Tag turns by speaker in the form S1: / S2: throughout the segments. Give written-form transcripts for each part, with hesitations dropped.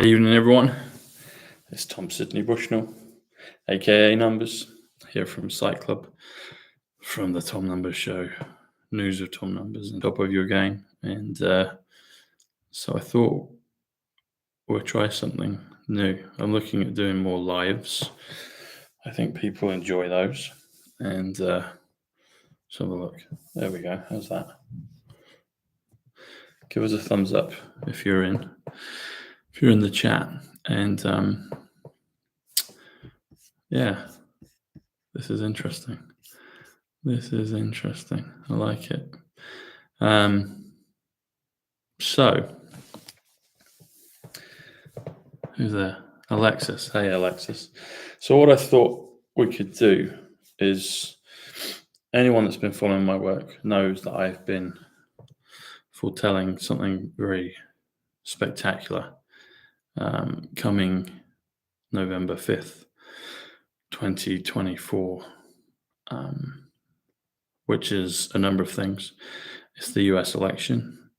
S1: Good evening, everyone. It's Tom Sidney Bushnell, aka Numbers, here from Psych.Club, from the Tom Numbers Show, news of Tom Numbers, and top of your game. And so I thought we'll try something new. I'm looking at doing more lives. I think people enjoy those. And let's have a look. There we go. How's that? Give us a thumbs up if you're in the chat. And yeah, this is interesting. I like it. So who's there? Alexis. Hey, Alexis. So what I thought we could do is, anyone that's been following my work knows that I've been foretelling something very spectacular coming November 5th, 2024, which is a number of things. It's the US election.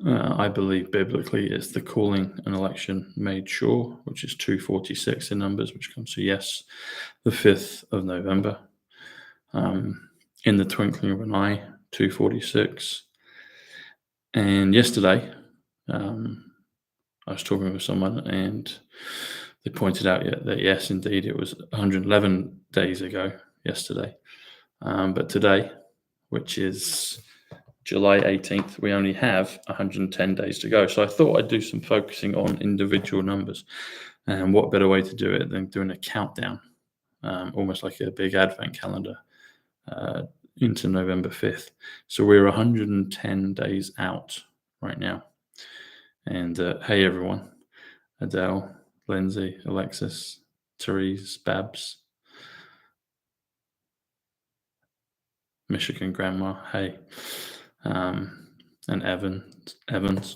S1: I believe biblically it's the calling an election made sure, which is 246 in numbers, which comes to yes, the 5th of November. In the twinkling of an eye, 246. And yesterday, I was talking with someone and they pointed out that yes, indeed, it was 111 days ago yesterday. But today, which is July 18th, we only have 110 days to go. So I thought I'd do some focusing on individual numbers. And what better way to do it than doing a countdown, almost like a big advent calendar into November 5th. So we're 110 days out right now. And hey, everyone. Adele, Lindsay, Alexis, Therese, Babs, Michigan Grandma, hey. And Evans.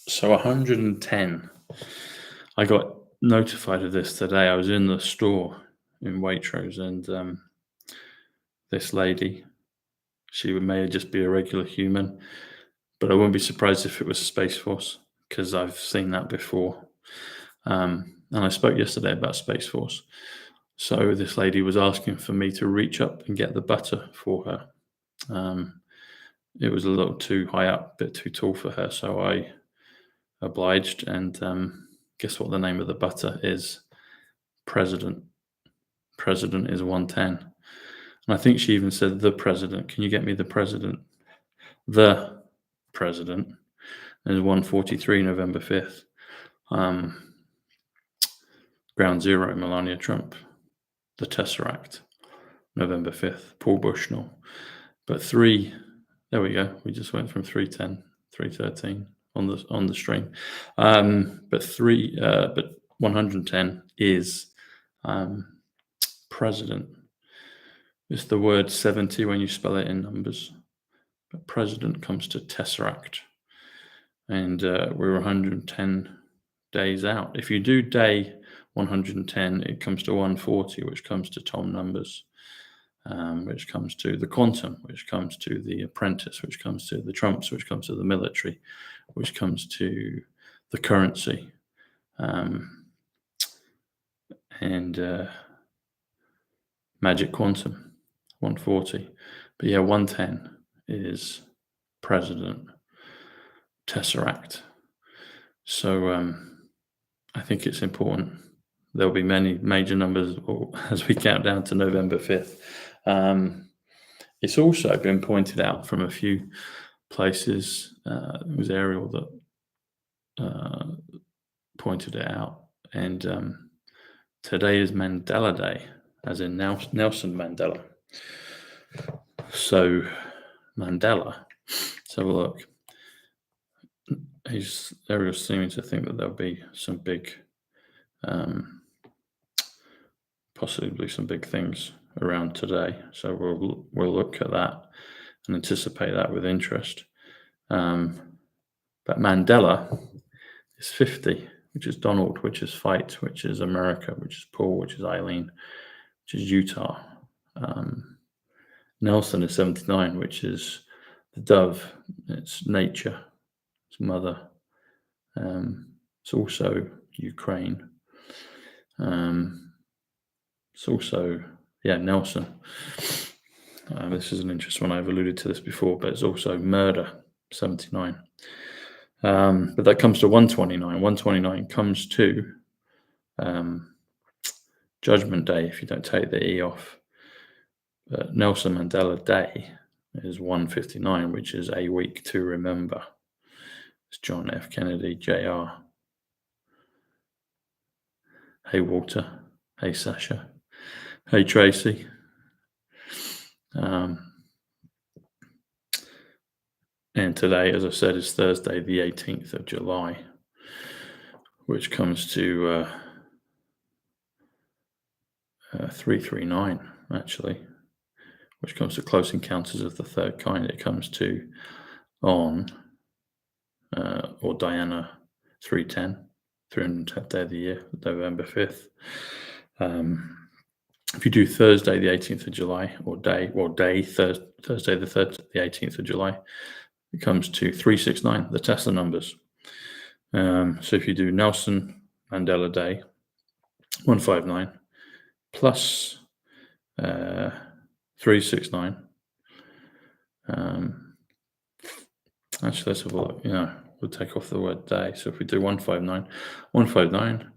S1: So 110. I got notified of this today. I was in the store in Waitrose, and this lady, she may just be a regular human, but I wouldn't be surprised if it was Space Force, because I've seen that before. And I spoke yesterday about Space Force. So this lady was asking for me to reach up and get the butter for her. It was a little too high up, a bit too tall for her, so I obliged. And guess what the name of the butter is? President. President is 110. And I think she even said, the president. Can you get me the president? The president is 143, November 5th. Ground Zero, Melania Trump. The Tesseract, November 5th, Paul Bushnell. But 3, there we go. We just went from 310, 313 on the stream. But 110 is president. It's the word 70 when you spell it in numbers. But president comes to Tesseract. And we're 110 days out. If you do day 110, it comes to 140, which comes to Tom Numbers, which comes to the quantum, which comes to the apprentice, which comes to the Trumps, which comes to the military, which comes to the currency, and magic quantum, 140. But yeah, 110 is president, Tesseract. So I think it's important. There'll be many major numbers as we count down to November 5th. It's also been pointed out from a few places. It was Ariel that pointed it out. And today is Mandela Day, as in Nelson Mandela. So Mandela, let's have a look. Ariel's seeming to think that there'll be some big, possibly some big things around today. So we'll look at that and anticipate that with interest. But Mandela is 50, which is Donald, which is Fight, which is America, which is Paul, which is Eileen, which is Utah. Nelson is 79, which is the dove. It's nature. It's mother. It's also Ukraine. It's also, Nelson. This is an interesting one. I've alluded to this before, but it's also murder, 79. But that comes to 129. 129 comes to Judgment Day if you don't take the E off. But Nelson Mandela Day is 159, which is a week to remember. It's John F. Kennedy, Jr. Hey, Walter. Hey, Sasha. Hey, Tracy. And today, as I said, is Thursday, the 18th of July, which comes to 339, actually, which comes to Close Encounters of the Third Kind. It comes to or Diana 310, 310th day of the year, November 5th. If you do Thursday, the 18th of July, Thursday, the 18th of July, it comes to 369, the Tesla numbers. So if you do Nelson Mandela Day, 159, plus 369. Actually, let's have a look. We'll take off the word day. So if we do 159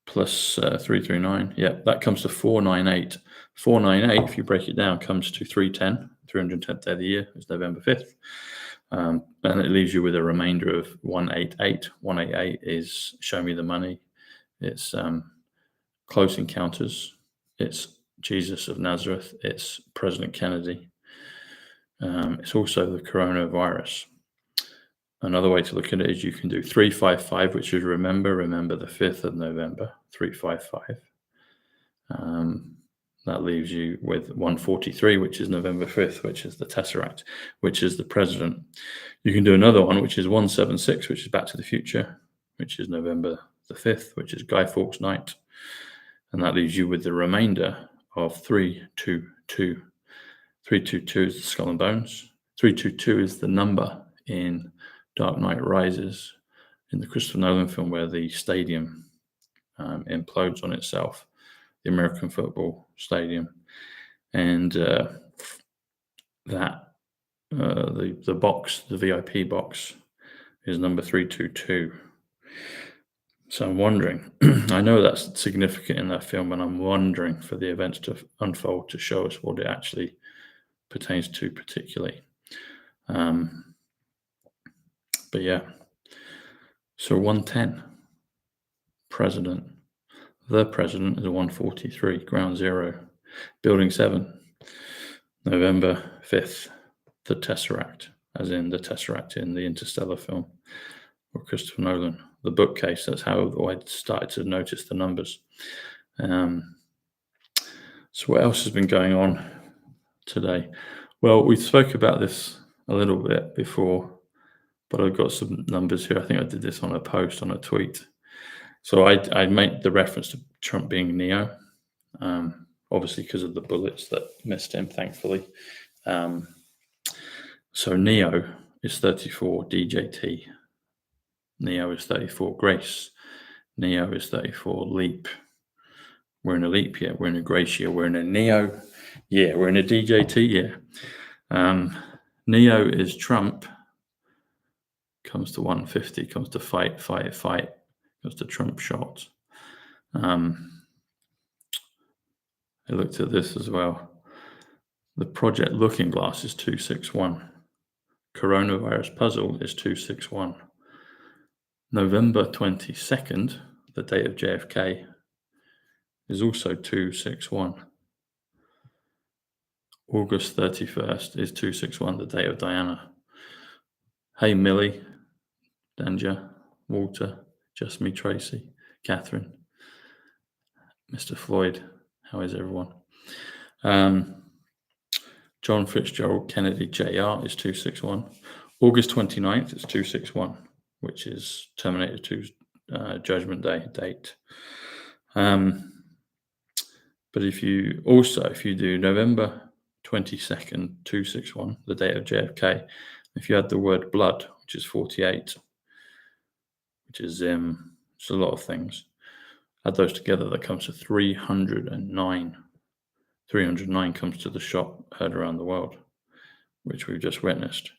S1: plus 339, that comes to 498. 498, if you break it down, comes to 310. 310th day of the year is November 5th. And it leaves you with a remainder of 188. 188 is Show Me the Money. It's Close Encounters. It's Jesus of Nazareth. It's President Kennedy. It's also the coronavirus. Another way to look at it is you can do 355, which is remember the 5th of November, 355. That leaves you with 143, which is November 5th, which is the Tesseract, which is the president. You can do another one, which is 176, which is Back to the Future, which is November the 5th, which is Guy Fawkes Night. And that leaves you with the remainder of 322. 322 is the Skull and Bones. 322 is the number in Dark Knight Rises, in the Christopher Nolan film, where the stadium implodes on itself, the American football stadium, and the box, the VIP box, is number 322. So I'm wondering, I know that's significant in that film, and I'm wondering for the events to unfold to show us what it actually pertains to particularly. But so 110, president. The president is a 143, ground zero. Building 7, November 5th, the Tesseract, as in the Tesseract in the Interstellar film, or Christopher Nolan. The bookcase, that's how I started to notice the numbers. So what else has been going on today? Well, we spoke about this a little bit before, but I've got some numbers here. I think I did this on a post, on a tweet. So I made the reference to Trump being Neo, obviously because of the bullets that missed him, thankfully. So Neo is 34, DJT. Neo is 34, Grace. Neo is 34, Leap. We're in a leap year. We're in a Grace year. We're in a Neo year. We're in a DJT year. Neo is Trump. Comes to 150. Comes to fight. Goes to Trump shot. I looked at this as well. The Project Looking Glass is 261. Coronavirus Puzzle is 261. November 22nd, the date of JFK, is also 261. August 31st is 261, the date of Diana. Hey, Millie, Danja, Walter, Just Me, Tracy, Catherine, Mr. Floyd, how is everyone? John Fitzgerald Kennedy Jr. is 261. August 29th is 261, which is Terminator 2's Judgment Day date. But if you do November 22nd, 261, the date of JFK, if you add the word blood, which is 48, which is Zim. It's a lot of things. Add those together, that comes to 309. 309 comes to the shot heard around the world, which we've just witnessed.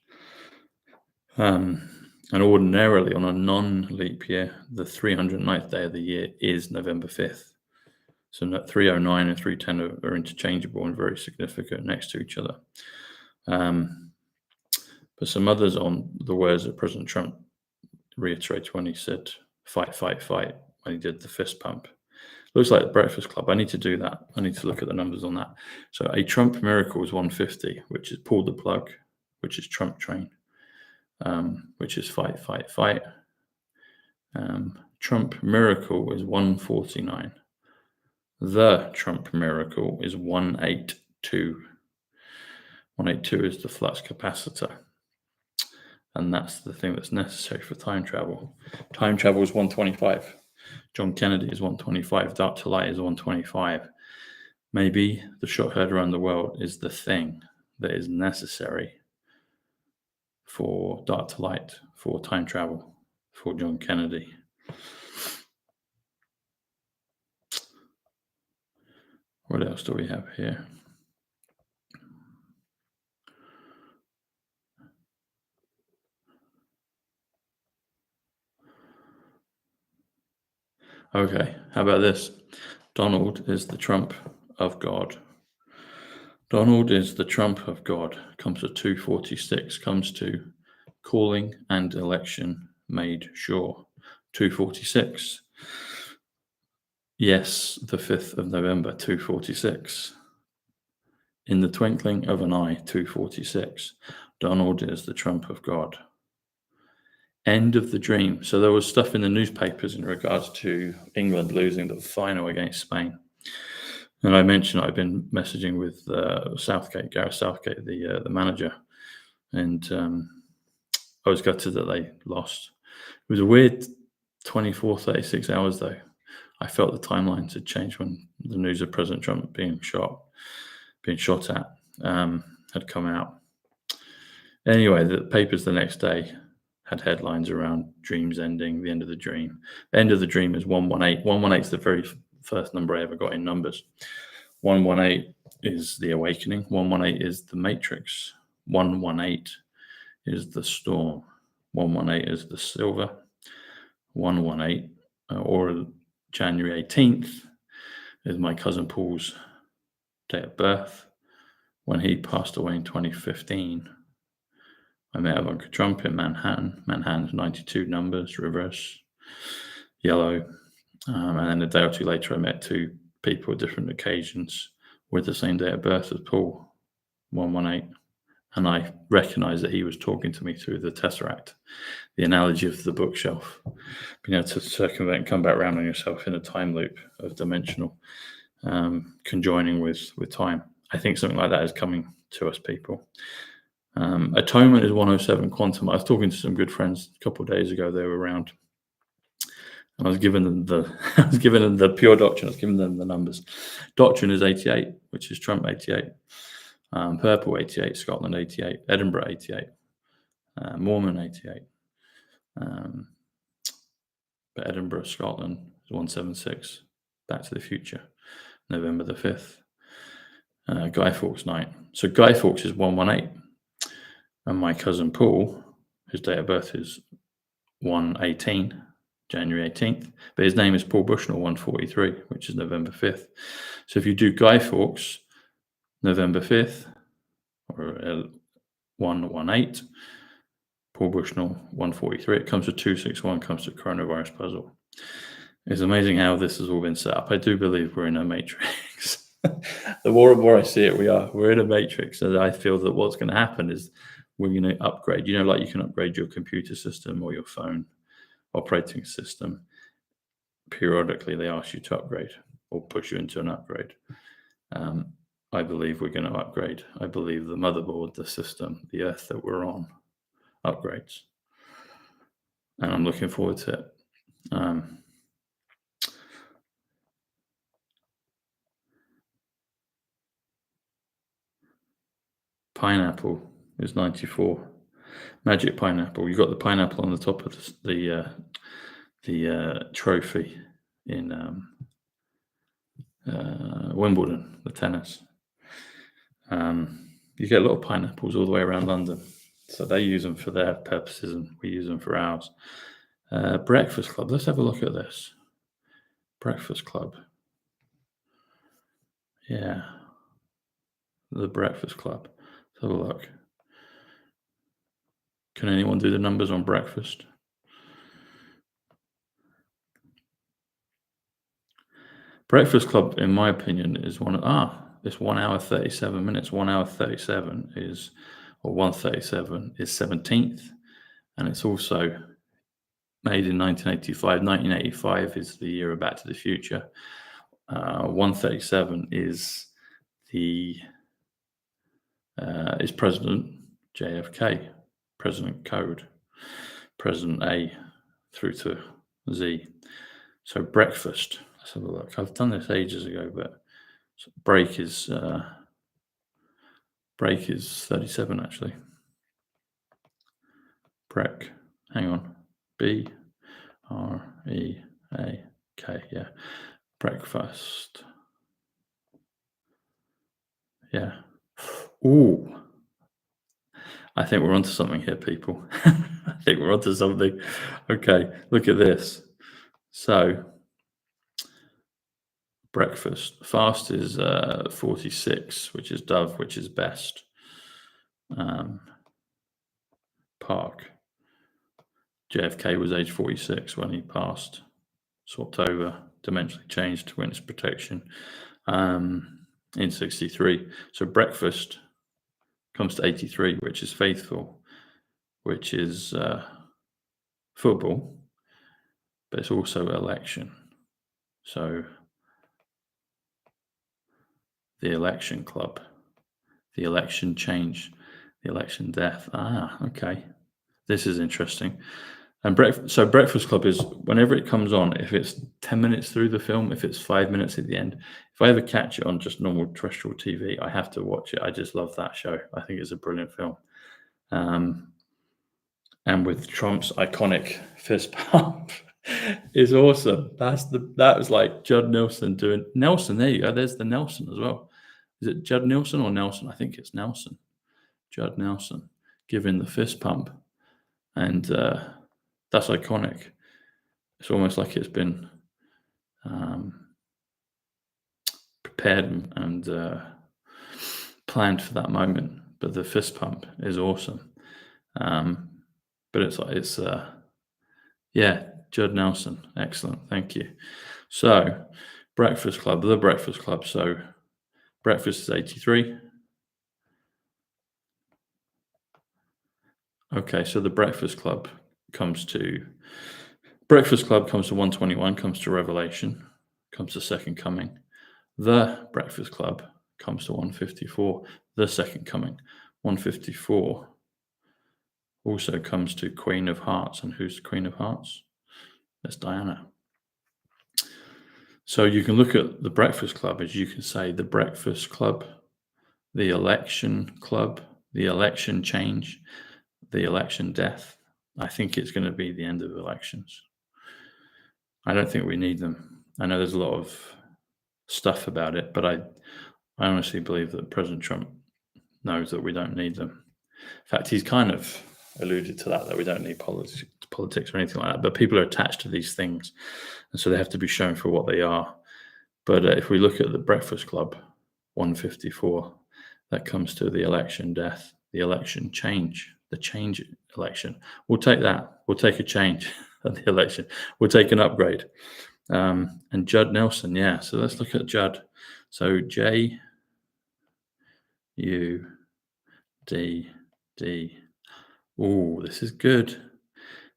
S1: And ordinarily, on a non-leap year, the 309th day of the year is November 5th. So 309 and 310 are interchangeable and very significant next to each other. But some others on the words that President Trump reiterated when he said, fight, fight, fight, when he did the fist pump. Looks like the Breakfast Club. I need to do that. I need to look at the numbers on that. So a Trump miracle is 150, which is pull the plug, which is Trump train, which is fight, fight, fight. Trump miracle is 149. The Trump miracle is 182. 182 is the flux capacitor. And that's the thing that's necessary for time travel. Time travel is 125. John Kennedy is 125. Dark to light is 125. Maybe the shot heard around the world is the thing that is necessary for dark to light, for time travel, for John Kennedy. What else do we have here? Okay, how about this? Donald is the Trump of God. Donald is the Trump of God. Comes to 246, comes to calling and election made sure. 246. Yes, the 5th of November, 246. In the twinkling of an eye, 246. Donald is the Trump of God. End of the dream. So there was stuff in the newspapers in regards to England losing the final against Spain. And I mentioned I've been messaging with Southgate, Gareth Southgate, the manager. And I was gutted that they lost. It was a weird 24, 36 hours, though. I felt the timelines had changed when the news of President Trump being shot at, had come out. Anyway, the papers the next day had headlines around dreams ending, the end of the dream. The end of the dream is 118. 118 is the very first number I ever got in numbers. 118 is the awakening. 118 is the matrix. 118 is the storm. 118 is the silver. 118, or January 18th, is my cousin Paul's date of birth. When he passed away in 2015, I met Ivanka Trump in Manhattan. Manhattan's 92 numbers, reverse, yellow. And then a day or two later, I met two people at different occasions with the same date of birth as Paul, 118. And I recognized that he was talking to me through the Tesseract, the analogy of the bookshelf, being able to circumvent and come back around on yourself in a time loop of dimensional conjoining with time. I think something like that is coming to us, people. Atonement is 107 quantum. I was talking to some good friends a couple of days ago. They were around, and I was giving them the pure doctrine. I was giving them the numbers. Doctrine is 88, which is Trump 88, Purple 88, Scotland 88, Edinburgh 88, Mormon 88. But Edinburgh, Scotland is 176. Back to the Future, November the 5th. Guy Fawkes night. So Guy Fawkes is 118. And my cousin Paul, his date of birth is 118, January 18th. But his name is Paul Bushnell, 143, which is November 5th. So if you do Guy Fawkes, November 5th, or 118, Paul Bushnell, 143, it comes to 261, comes to coronavirus puzzle. It's amazing how this has all been set up. I do believe we're in a matrix. The more and more I see it, we're in a matrix. And I feel that what's going to happen is we're going to upgrade. Like you can upgrade your computer system or your phone operating system. Periodically, they ask you to upgrade or push you into an upgrade. I believe we're going to upgrade. I believe the motherboard, the system, the earth that we're on upgrades. And I'm looking forward to it. Pineapple is 94. Magic pineapple. You've got the pineapple on the top of the the trophy in Wimbledon, the tennis. You get a lot of pineapples all the way around London. So they use them for their purposes and we use them for ours. Breakfast Club. Let's have a look at this. Breakfast Club. Yeah. The Breakfast Club. Let's have a look. Can anyone do the numbers on breakfast? Breakfast Club, in my opinion, is it's 1 hour 37 minutes. 1 hour 37 is, or 137 is 17th. And it's also made in 1985. 1985 is the year of Back to the Future. 137 is is President JFK, President Code, President A through to Z. So breakfast. Let's have a look. I've done this ages ago, but break is 37 actually. Break. Hang on. B-R-E-A-K. Yeah. Breakfast. Yeah. Ooh. I think we're onto something here, people. I think we're onto something. Okay, look at this. So, breakfast. Fast is 46, which is dove, which is best. Park. JFK was age 46 when he passed. Swapped over, dimensionally changed to witness protection in 63. So breakfast comes to 83, which is faithful, which is football, but it's also election. So the election club, the election change, the election death. Okay. This is interesting. And Breakfast Club is whenever it comes on, if it's 10 minutes through the film, if it's 5 minutes at the end, if I ever catch it on just normal terrestrial TV, I have to watch it. I just love that show. I think it's a brilliant film. And with Trump's iconic fist pump is awesome. That was like Judd Nelson doing Nelson. There you go. There's the Nelson as well. Is it Judd Nelson or Nelson? I think it's Nelson. Judd Nelson giving the fist pump. And that's iconic. It's almost like it's been prepared and planned for that moment. But the fist pump is awesome. But it's Judd Nelson. Excellent. Thank you. So, Breakfast Club, the Breakfast Club. So, breakfast is 83. Okay, so the Breakfast Club comes to 121, comes to Revelation, comes to Second Coming. The Breakfast Club comes to 154, the Second Coming. 154 also comes to Queen of Hearts. And who's the Queen of Hearts? That's Diana. So you can look at the Breakfast Club as you can say the Breakfast Club, the Election Club, the Election Change, the Election Death. I think it's going to be the end of elections. I don't think we need them. I know there's a lot of stuff about it, but I honestly believe that President Trump knows that we don't need them. In fact, he's kind of alluded to that we don't need politics or anything like that, but people are attached to these things, and so they have to be shown for what they are. But if we look at the Breakfast Club, 154, that comes to the election death, the election change, the change election. We'll take that. We'll take a change of the election. We'll take an upgrade. And Judd Nelson, yeah. So let's look at Judd. So J-U-D-D. Oh, this is good.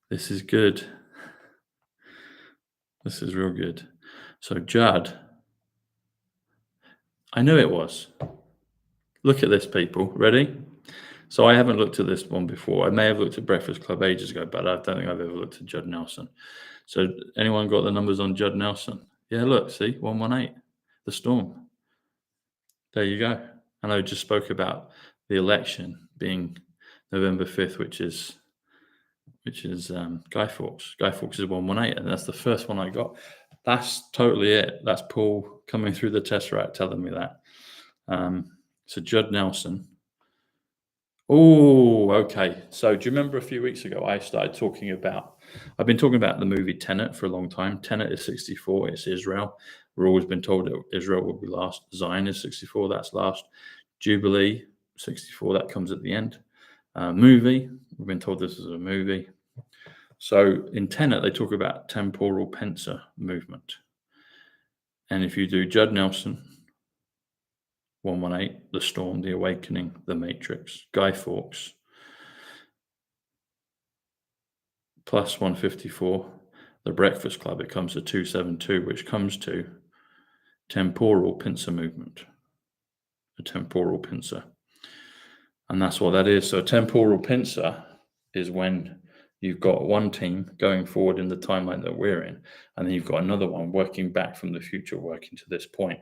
S1: This is good. This is real good. So Judd, I knew it was. Look at this, people. Ready? So I haven't looked at this one before. I may have looked at Breakfast Club ages ago, but I don't think I've ever looked at Judd Nelson. So anyone got the numbers on Judd Nelson? Yeah, look, see, 118, the storm. There you go. And I just spoke about the election being November 5th, which is which is Guy Fawkes. Guy Fawkes is 118, and that's the first one I got. That's totally it. That's Paul coming through the Tesseract telling me that. So Judd Nelson. Oh, okay. So do you remember a few weeks ago I started talking about, I've been talking about the movie Tenet for a long time. Tenet is 64. It's Israel. We've always been told that Israel will be last. Zion is 64. That's last. Jubilee, 64. That comes at the end. Movie. We've been told this is a movie. So in Tenet, they talk about temporal pincer movement. And if you do Judd Nelson, 118, The Storm, The Awakening, The Matrix, Guy Fawkes, plus 154, The Breakfast Club, it comes to 272, which comes to temporal pincer movement, a temporal pincer. And that's what that is. So a temporal pincer is when you've got one team going forward in the timeline that we're in, and then you've got another one working back from the future, working to this point.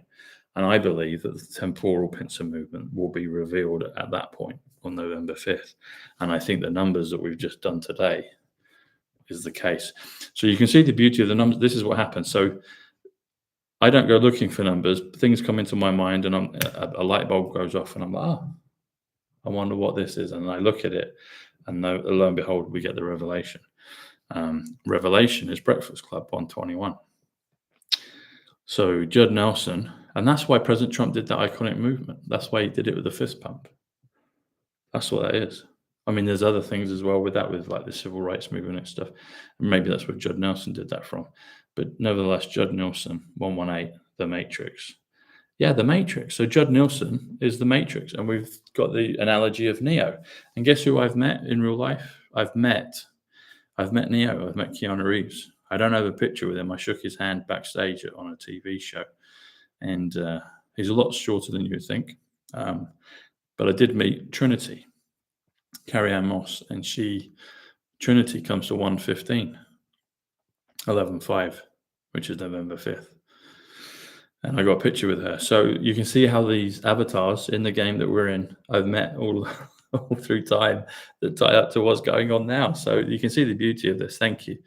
S1: And I believe that the temporal pincer movement will be revealed at that point on November 5th. And I think the numbers that we've just done today is the case. So you can see the beauty of the numbers. This is what happens. So I don't go looking for numbers. Things come into my mind and a light bulb goes off and I'm like, I wonder what this is. And I look at it and lo and behold, we get the revelation. Revelation is Breakfast Club 121. So Judd Nelson, and that's why President Trump did that iconic movement. That's why he did it with the fist pump. That's what that is. I mean, there's other things as well with that, with like the civil rights movement and stuff. And maybe that's where Judd Nelson did that from. But nevertheless, Judd Nelson, 118, The Matrix. Yeah, The Matrix. So Judd Nelson is The Matrix. And we've got the analogy of Neo. And guess who I've met in real life? I've met Neo. I've met Keanu Reeves. I don't have a picture with him. I shook his hand backstage on a TV show. And he's a lot shorter than you would think. But I did meet Trinity, Carrie-Ann Moss, and Trinity comes to 115, 11/5, which is November 5th. And I got a picture with her. So you can see how these avatars in the game that we're in, I've met all through time that tie up to what's going on now. So you can see the beauty of this. Thank you.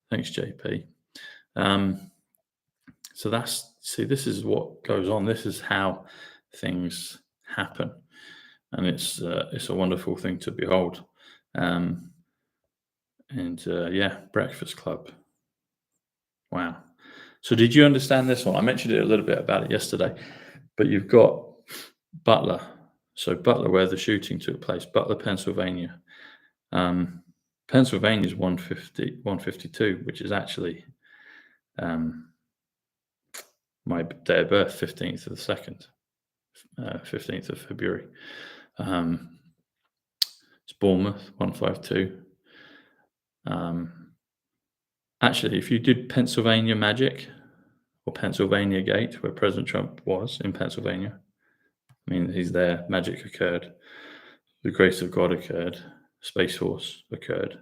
S1: Thanks, JP. So this is what goes on. This is how things happen. And it's a wonderful thing to behold. Breakfast Club. Wow. So did you understand this one? I mentioned it a little bit about it yesterday, but you've got Butler. So Butler, where the shooting took place, Butler, Pennsylvania. Pennsylvania is 152, which is actually my day of birth, 15th of the 2nd, 15th of February. It's Bournemouth, 152. Actually, if you did Pennsylvania Magic or Pennsylvania Gate, where President Trump was in Pennsylvania, I mean, he's there, magic occurred, the grace of God occurred, Space Force occurred,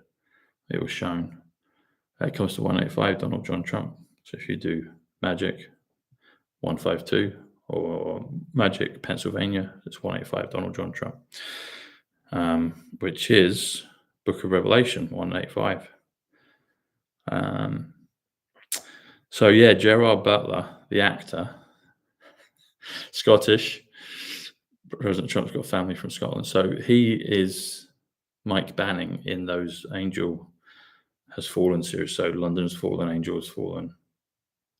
S1: it was shown. It comes to 185, Donald John Trump. So if you do Magic 152 or Magic Pennsylvania, it's 185, Donald John Trump, which is Book of Revelation, 185. So yeah, Gerard Butler, the actor, Scottish. President Trump's got family from Scotland. So he is Mike Banning in those Angel Has Fallen series. So London's fallen, Angel has fallen,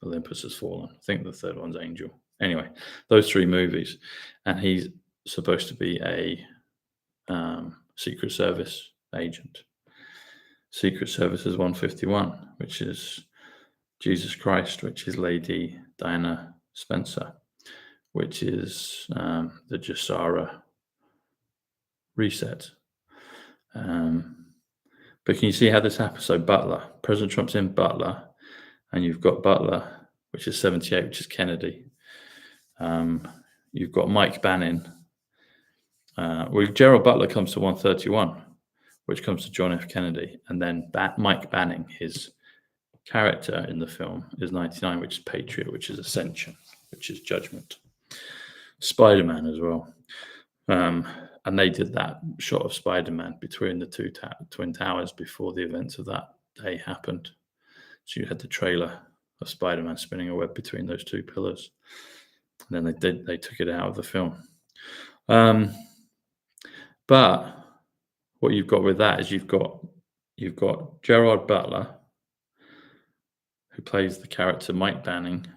S1: Olympus has fallen. I think the third one's Angel. Anyway, those three movies. And he's supposed to be a Secret Service agent. Secret Service is 151, which is Jesus Christ, which is Lady Diana Spencer, which is the Jassara reset. But can you see how this happens? So Butler, President Trump's in Butler, and you've got Butler, which is 78, which is Kennedy. You've got Mike Banning. Gerald Butler comes to 131, which comes to John F. Kennedy. And then Mike Banning, his character in the film, is 99, which is Patriot, which is Ascension, which is Judgment. Spider-Man as well. And they did that shot of Spider-Man between the two Twin Towers before the events of that day happened. So you had the trailer of Spider-Man spinning a web between those two pillars. And then they took it out of the film. But what you've got with that is you've got Gerard Butler, who plays the character Mike Banning,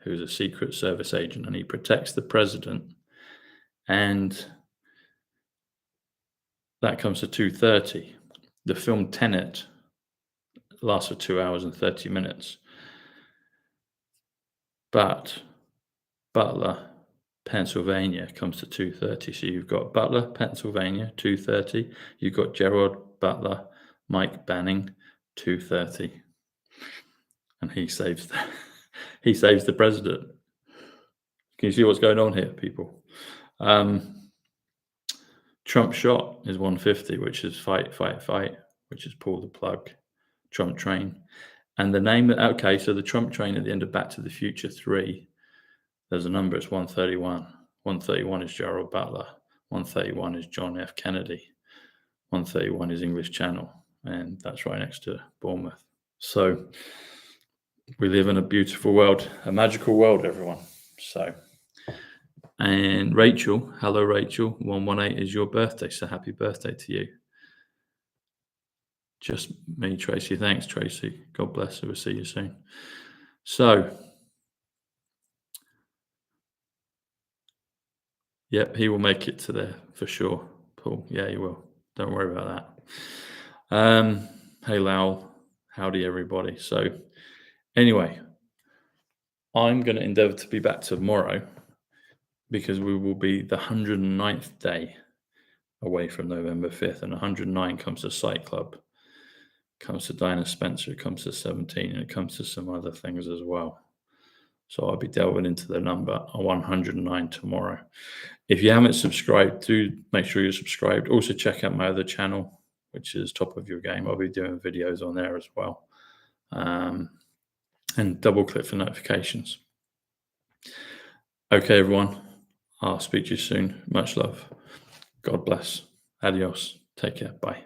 S1: who's a Secret Service agent, and he protects the president. And that comes to 2:30. The film Tenet lasts for 2 hours and 30 minutes. But Butler, Pennsylvania comes to 2:30. So you've got Butler, Pennsylvania, 2:30. You've got Gerard Butler, Mike Banning, 2:30. And he saves the president. Can you see what's going on here, people? Trump shot is 1:50, which is fight, which is pull the plug. Trump train. And the name, okay, so the Trump train at the end of Back to the Future 3, there's a number, it's 131. 131 is Gerald Butler. 131 is John F. Kennedy. 131 is English Channel. And that's right next to Bournemouth. So we live in a beautiful world, a magical world, everyone. So, and Rachel, hello, Rachel. 118 is your birthday. So happy birthday to you. Just me, Tracy. Thanks, Tracy. God bless. We'll see you soon. So, yep, he will make it to there for sure, Paul. Yeah, he will. Don't worry about that. Hey, Lowell. Howdy, everybody. So, anyway, I'm going to endeavor to be back tomorrow because we will be the 109th day away from November 5th. And 109 comes to Psych.Club, comes to Dinah Spencer, comes to 17, and it comes to some other things as well. So I'll be delving into the number 109 tomorrow. If you haven't subscribed, do make sure you're subscribed. Also check out my other channel, which is Top of Your Game. I'll be doing videos on there as well. And double click for notifications. Okay, everyone. I'll speak to you soon. Much love. God bless. Adios. Take care. Bye.